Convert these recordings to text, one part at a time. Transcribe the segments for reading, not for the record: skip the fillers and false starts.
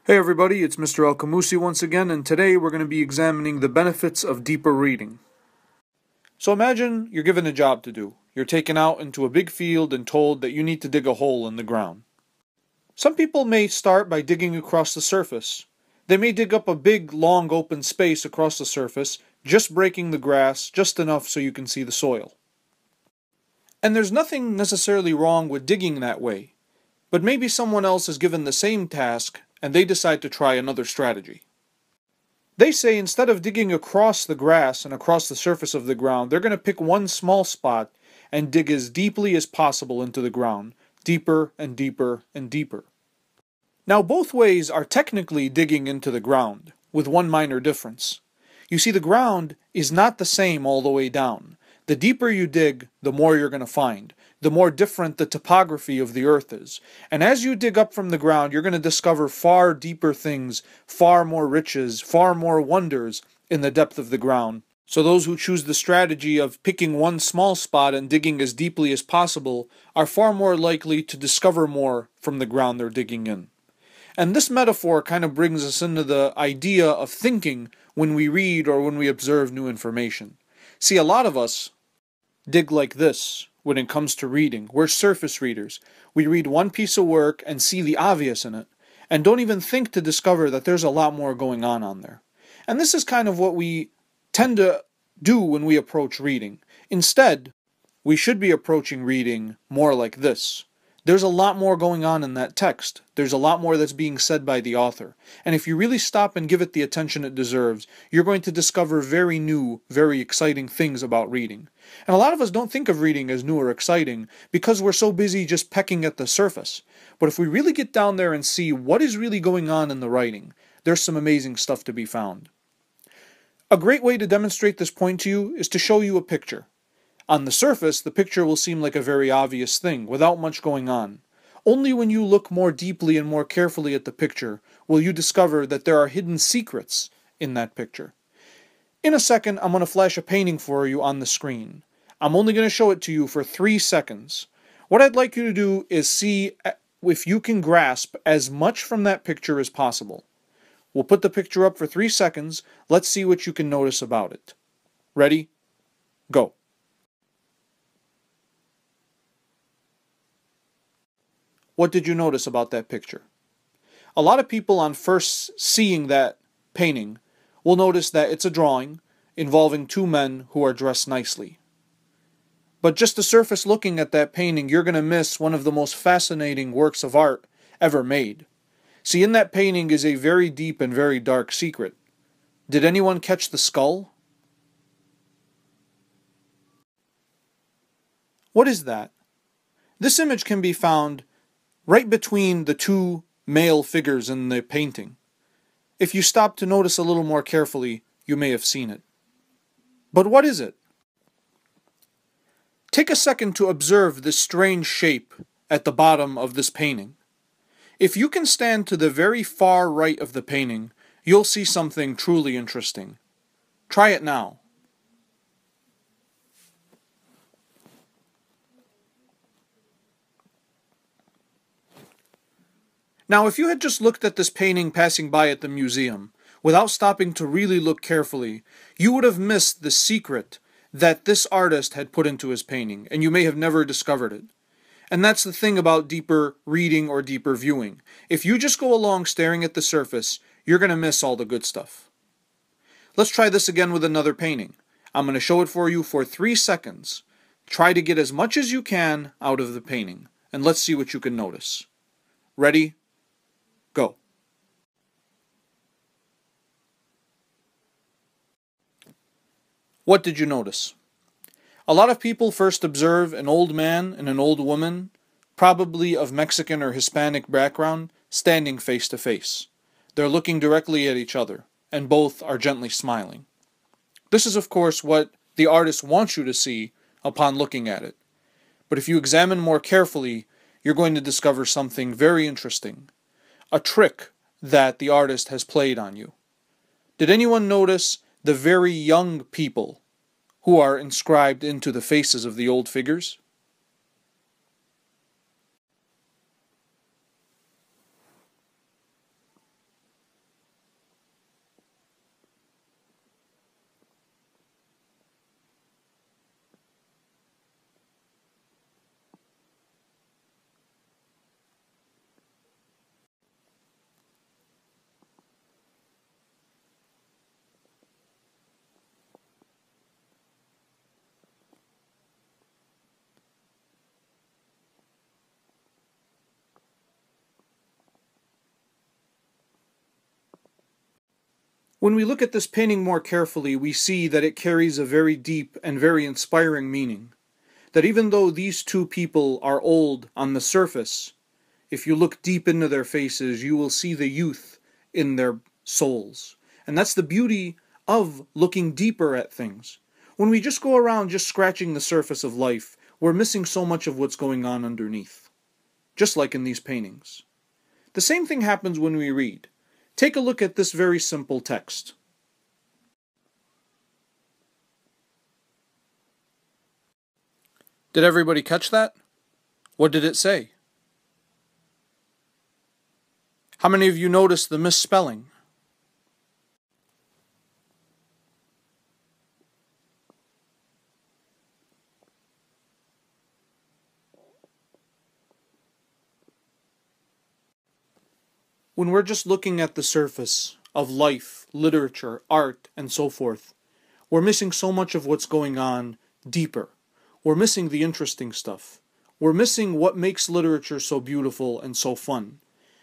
Hey everybody, it's Mr. Alqamoussi once again, and today we're going to be examining the benefits of deeper reading. So imagine you're given a job to do. You're taken out into a big field and told that you need to dig a hole in the ground. Some people may start by digging across the surface. They may dig up a big, long, open space across the surface, just breaking the grass just enough so you can see the soil. And there's nothing necessarily wrong with digging that way, but maybe someone else is given the same task and they decide to try another strategy. They say instead of digging across the grass and across the surface of the ground, they're going to pick one small spot and dig as deeply as possible into the ground, deeper and deeper and deeper. Now both ways are technically digging into the ground, with one minor difference. You see, the ground is not the same all the way down. The deeper you dig, the more you're going to find, the more different the topography of the earth is. And as you dig up from the ground, you're going to discover far deeper things, far more riches, far more wonders in the depth of the ground. So those who choose the strategy of picking one small spot and digging as deeply as possible are far more likely to discover more from the ground they're digging in. And this metaphor kind of brings us into the idea of thinking when we read or when we observe new information. See, a lot of us dig like this when it comes to reading. We're surface readers. We read one piece of work and see the obvious in it, and don't even think to discover that there's a lot more going on there. And this is kind of what we tend to do when we approach reading. Instead, we should be approaching reading more like this. There's a lot more going on in that text. There's a lot more that's being said by the author. And if you really stop and give it the attention it deserves, you're going to discover very new, very exciting things about reading. And a lot of us don't think of reading as new or exciting because we're so busy just pecking at the surface. But if we really get down there and see what is really going on in the writing, there's some amazing stuff to be found. A great way to demonstrate this point to you is to show you a picture. On the surface, the picture will seem like a very obvious thing, without much going on. Only when you look more deeply and more carefully at the picture will you discover that there are hidden secrets in that picture. In a second, I'm going to flash a painting for you on the screen. I'm only going to show it to you for 3 seconds. What I'd like you to do is see if you can grasp as much from that picture as possible. We'll put the picture up for 3 seconds. Let's see what you can notice about it. Ready? Go. What did you notice about that picture? A lot of people on first seeing that painting will notice that it's a drawing involving two men who are dressed nicely. But just the surface looking at that painting, you're going to miss one of the most fascinating works of art ever made. See, in that painting is a very deep and very dark secret. Did anyone catch the skull? What is that? This image can be found right between the two male figures in the painting. If you stop to notice a little more carefully, you may have seen it. But what is it? Take a second to observe this strange shape at the bottom of this painting. If you can stand to the very far right of the painting, you'll see something truly interesting. Try it now. Now, if you had just looked at this painting passing by at the museum, without stopping to really look carefully, you would have missed the secret that this artist had put into his painting, and you may have never discovered it. And that's the thing about deeper reading or deeper viewing. If you just go along staring at the surface, you're going to miss all the good stuff. Let's try this again with another painting. I'm going to show it for you for 3 seconds. Try to get as much as you can out of the painting, and let's see what you can notice. Ready? Go. What did you notice? A lot of people first observe an old man and an old woman, probably of Mexican or Hispanic background, standing face to face. They're looking directly at each other, and both are gently smiling. This is, of course, what the artist wants you to see upon looking at it. But if you examine more carefully, you're going to discover something very interesting. A trick that the artist has played on you. Did anyone notice the very young people who are inscribed into the faces of the old figures? When we look at this painting more carefully, we see that it carries a very deep and very inspiring meaning. That even though these two people are old on the surface, if you look deep into their faces, you will see the youth in their souls. And that's the beauty of looking deeper at things. When we just go around just scratching the surface of life, we're missing so much of what's going on underneath. Just like in these paintings. The same thing happens when we read. Take a look at this very simple text. Did everybody catch that? What did it say? How many of you noticed the misspelling? When we're just looking at the surface of life, literature, art, and so forth, we're missing so much of what's going on deeper. We're missing the interesting stuff. We're missing what makes literature so beautiful and so fun.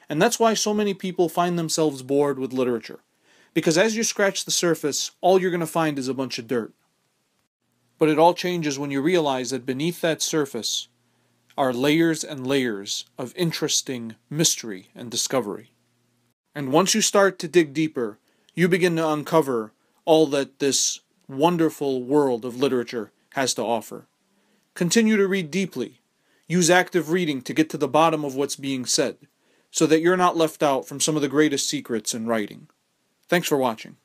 And that's why so many people find themselves bored with literature. Because as you scratch the surface, all you're going to find is a bunch of dirt. But it all changes when you realize that beneath that surface are layers and layers of interesting mystery and discovery. And once you start to dig deeper, you begin to uncover all that this wonderful world of literature has to offer. Continue to read deeply. Use active reading to get to the bottom of what's being said, so that you're not left out from some of the greatest secrets in writing. Thanks for watching.